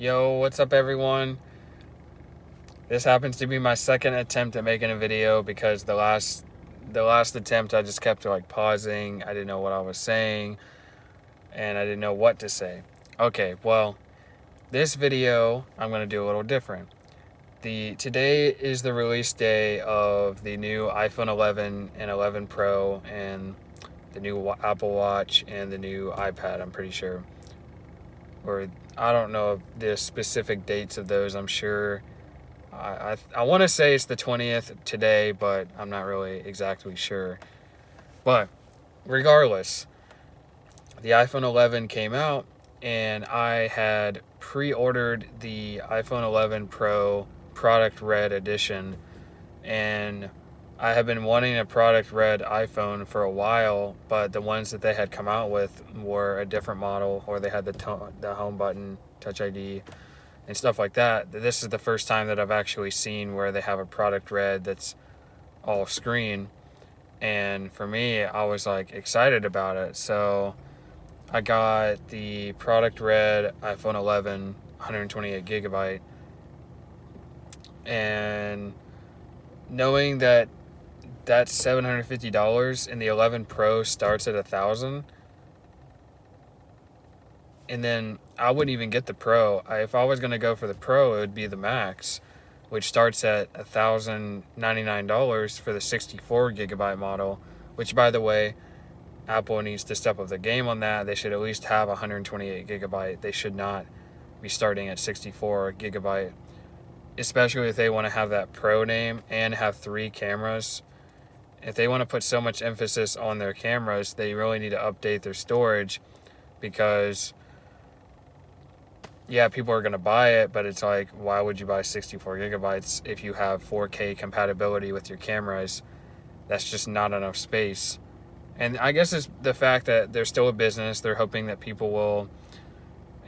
Yo, what's up everyone? This happens to be my second attempt at making a video because the last attempt I just kept like pausing. I didn't know what I was saying and I didn't know what to say. Okay, well, this video I'm going to do a little different. Today is the release day of the new iPhone 11 and 11 Pro and the new Apple Watch and the new iPad, I'm pretty sure. Or I don't know the specific dates of those. I'm sure I want to say it's the 20th today, but I'm not really exactly sure. But regardless, the iPhone 11 came out, and I had pre-ordered the iPhone 11 Pro Product Red Edition, and I have been wanting a Product Red iPhone for a while, but the ones that they had come out with were a different model, or they had the home button, Touch ID, and stuff like that. This is the first time that I've actually seen where they have a Product Red that's all screen. And for me, I was like excited about it. So I got the Product Red iPhone 11, 128 gigabyte. And knowing that that's $750 and the 11 Pro starts at 1,000, and then I wouldn't even get the Pro. If I was going to go for the Pro, it would be the Max, which starts at $1,099 for the 64 gigabyte model, which, by the way, Apple needs to step up the game on that. They should at least have 128 gigabyte. They should not be starting at 64 gigabyte, especially if they want to have that Pro name and have 3 cameras. If they want to put so much emphasis on their cameras, they really need to update their storage, because yeah, people are going to buy it, but it's like, why would you buy 64 gigabytes if you have 4K compatibility with your cameras? That's just not enough space. And I guess it's the fact that they're still a business. They're hoping that people will,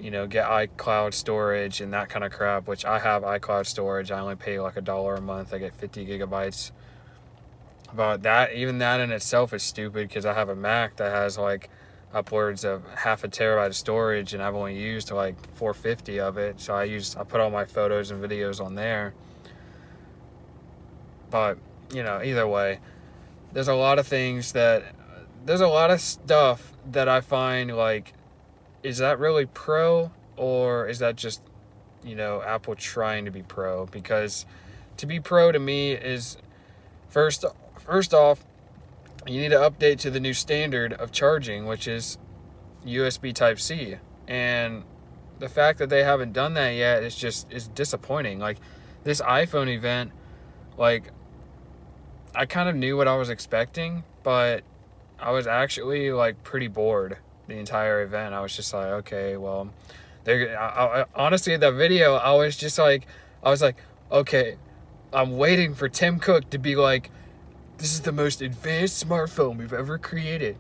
get iCloud storage and that kind of crap, which I have iCloud storage. I only pay like $1 a month. I get 50 gigabytes. But even that in itself is stupid, because I have a Mac that has like upwards of half a terabyte of storage, and I've only used like 450 of it. So I put all my photos and videos on there. But either way, there's a lot of stuff that I find like, is that really pro, or is that just Apple trying to be pro? Because to be pro to me is first off, you need to update to the new standard of charging, which is USB Type C. And the fact that they haven't done that yet is disappointing. Like, this iPhone event, like, I kind of knew what I was expecting, but I was actually like pretty bored the entire event. I was just like, okay, well, honestly, the video, I was like, okay, I'm waiting for Tim Cook to be like, this is the most advanced smartphone we've ever created.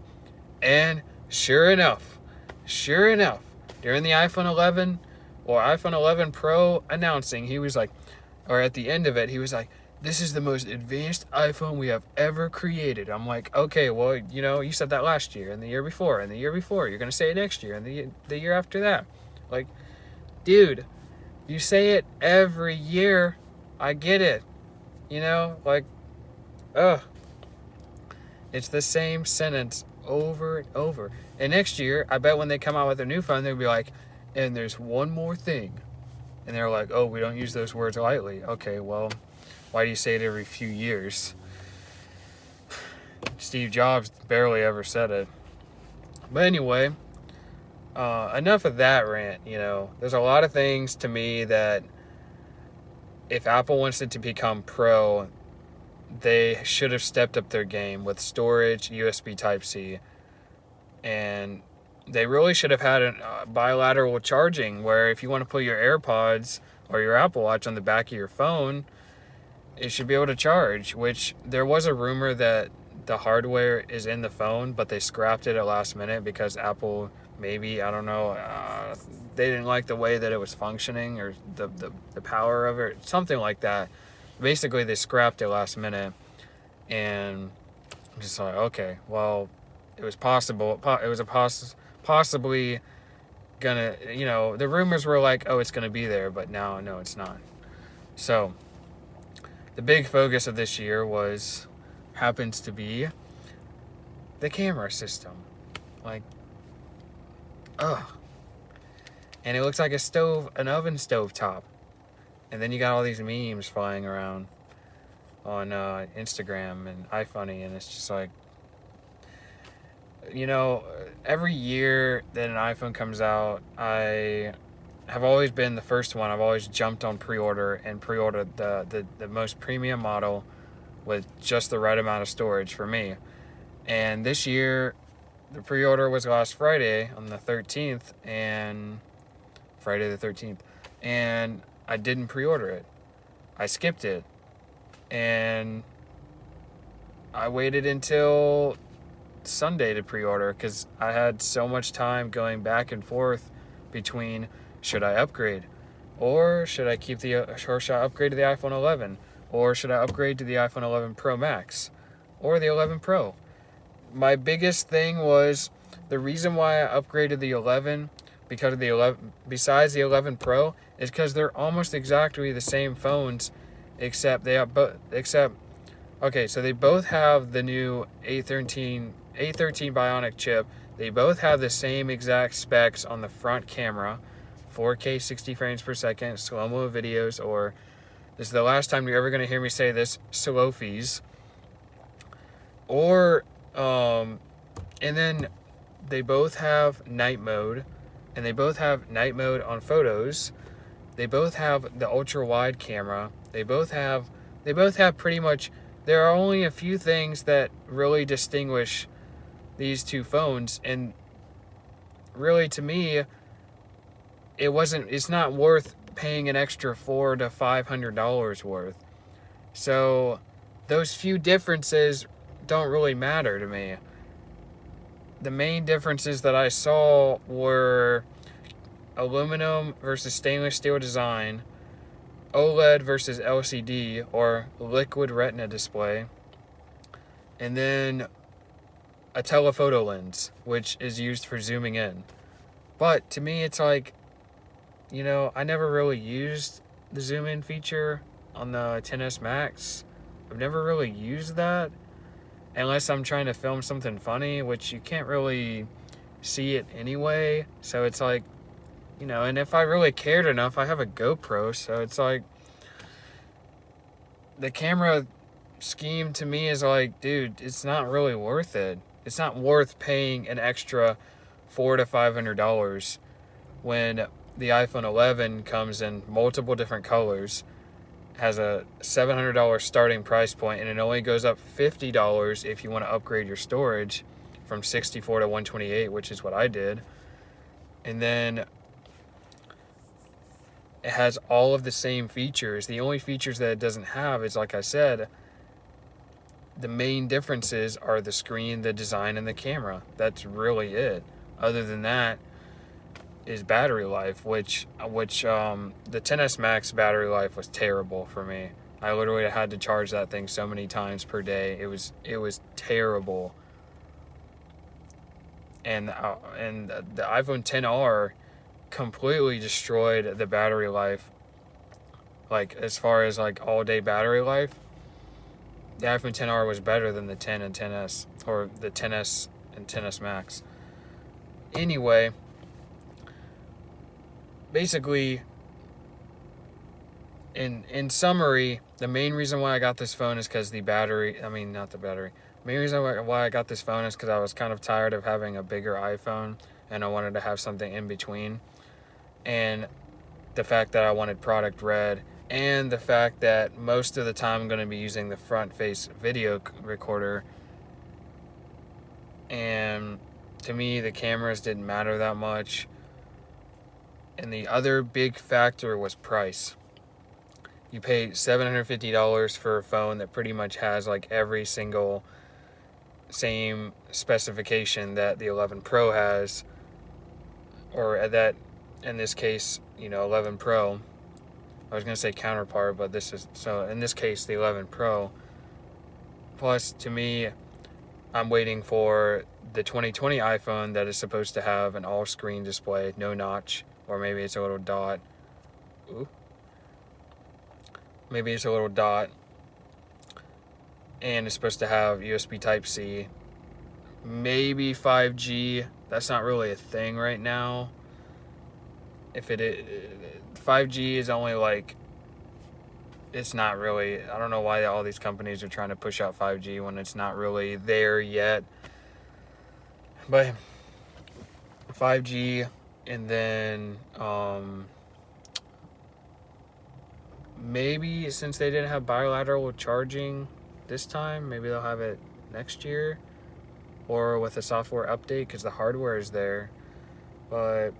And sure enough, during the iPhone 11 or iPhone 11 Pro announcing, he was like, or at the end of it, he was like, this is the most advanced iPhone we have ever created. I'm like, okay, well, you said that last year and the year before and the year before. You're going to say it next year and the year after that. Like, dude, you say it every year. I get it. Like, ugh. It's the same sentence over and over. And next year, I bet when they come out with their new phone, they'll be like, and there's one more thing. And they're like, oh, we don't use those words lightly. Okay, well, why do you say it every few years? Steve Jobs barely ever said it. But anyway, enough of that rant. There's a lot of things to me that if Apple wants it to become pro, they should have stepped up their game with storage, USB Type-C, and they really should have had a bilateral charging, where if you want to put your AirPods or your Apple Watch on the back of your phone, it should be able to charge, which there was a rumor that the hardware is in the phone, but they scrapped it at last minute because Apple, maybe, I don't know, they didn't like the way that it was functioning, or the power of it, something like that. Basically, they scrapped it last minute, and I'm just like, okay, well, it was possibly gonna, the rumors were like, oh, it's gonna be there, but now, no, it's not. So, the big focus of this year happens to be the camera system. Like, ugh. And it looks like an oven stove top. And then you got all these memes flying around on Instagram and iFunny, and it's just like, every year that an iPhone comes out, I have always been the first one. I've always jumped on pre-order and pre-ordered the most premium model with just the right amount of storage for me. And this year, the pre-order was last Friday on the 13th, and Friday the 13th, and I didn't pre-order it. I skipped it, and I waited until Sunday to pre-order because I had so much time going back and forth between, should I upgrade, or should I should I upgrade to the iPhone 11, or should I upgrade to the iPhone 11 Pro Max, or the 11 Pro. My biggest thing was the reason why I upgraded the 11 because of the 11, besides the 11 Pro, is because they're almost exactly the same phones, except they have okay, so they both have the new A13 Bionic chip. They both have the same exact specs on the front camera, 4K 60 frames per second, slow-mo videos, or this is the last time you're ever going to hear me say this, slow-fies. Or, and then they both have night mode, and they both have night mode on photos. They both have the ultra-wide camera. They both have pretty much, there are only a few things that really distinguish these two phones, and really to me, it's not worth paying an extra $400 to $500 worth. So those few differences don't really matter to me. The main differences that I saw were aluminum versus stainless steel design, OLED versus LCD or liquid retina display, and then a telephoto lens, which is used for zooming in. But to me, it's like, I never really used the zoom in feature on the XS Max. I've never really used that unless I'm trying to film something funny, which you can't really see it anyway. So it's like, and if I really cared enough, I have a GoPro, so it's like, the camera scheme to me is like, dude, it's not really worth it. It's not worth paying an extra $400 to $500 when the iPhone 11 comes in multiple different colors, has a $700 starting price point, and it only goes up $50 if you want to upgrade your storage from 64 to 128, which is what I did. And then it has all of the same features. The only features that it doesn't have is, like I said, the main differences are the screen, the design, and the camera. That's really it. Other than that is battery life, which the XS Max battery life was terrible for me. I literally had to charge that thing so many times per day. It was terrible. And the iPhone XR completely destroyed the battery life. Like, as far as like all day battery life, the iPhone XR was better than the 10 and 10s, or the 10s and 10s Max. Anyway, basically, in summary, the main reason why I got this phone is because the main reason why I got this phone is because I was kind of tired of having a bigger iPhone, and I wanted to have something in between. And the fact that I wanted product red, and the fact that most of the time I'm going to be using the front face video recorder. And to me, the cameras didn't matter that much. And the other big factor was price. You pay $750 for a phone that pretty much has like every single same specification that the 11 Pro has, or that, in this case, 11 Pro. I was going to say counterpart, but in this case, the 11 Pro. Plus, to me, I'm waiting for the 2020 iPhone that is supposed to have an all-screen display, no notch, or maybe it's a little dot. Ooh. Maybe it's a little dot, and it's supposed to have USB Type-C. Maybe 5G. That's not really a thing right now. If it is, 5G is only like, it's not really, I don't know why all these companies are trying to push out 5G when it's not really there yet. But 5G, and then maybe since they didn't have bilateral charging this time, maybe they'll have it next year, or with a software update, because the hardware is there. But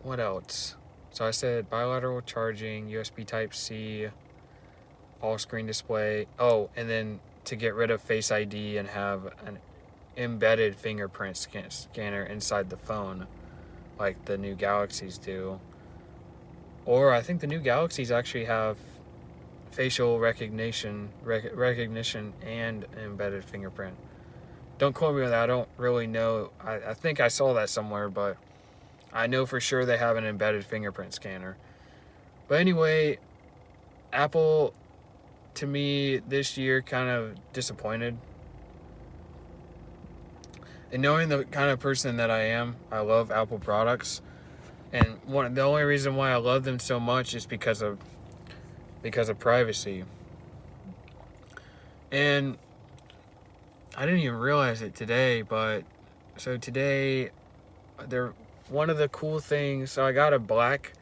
what else? So I said bilateral charging, USB Type-C, all screen display. Oh, and then to get rid of Face ID and have an embedded fingerprint scanner inside the phone, like the new Galaxies do. Or I think the new Galaxies actually have facial recognition and embedded fingerprint. Don't quote me on that. I don't really know. I think I saw that somewhere, but I know for sure they have an embedded fingerprint scanner. But anyway, Apple, to me, this year kind of disappointed. And knowing the kind of person that I am, I love Apple products. And the only reason why I love them so much is because of privacy. And I didn't even realize it today, but so today, one of the cool things. So I got a black.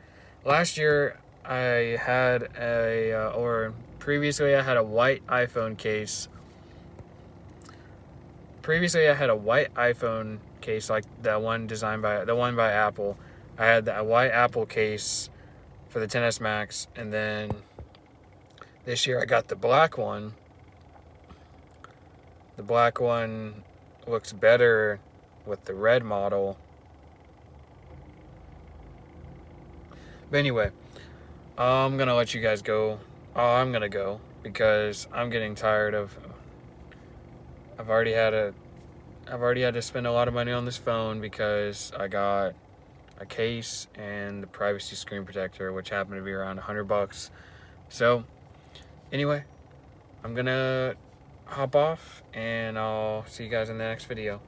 Last year I had previously I had a white iPhone case. Previously I had a white iPhone case, like the one by Apple. I had that white Apple case for the XS Max, and then this year I got the black one. The black one looks better with the red model. But anyway, I'm gonna let you guys go. I'm gonna go because I'm getting tired of. I've already had to spend a lot of money on this phone because I got a case and the privacy screen protector, which happened to be around $100. So anyway, I'm gonna hop off and I'll see you guys in the next video.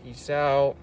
Peace out.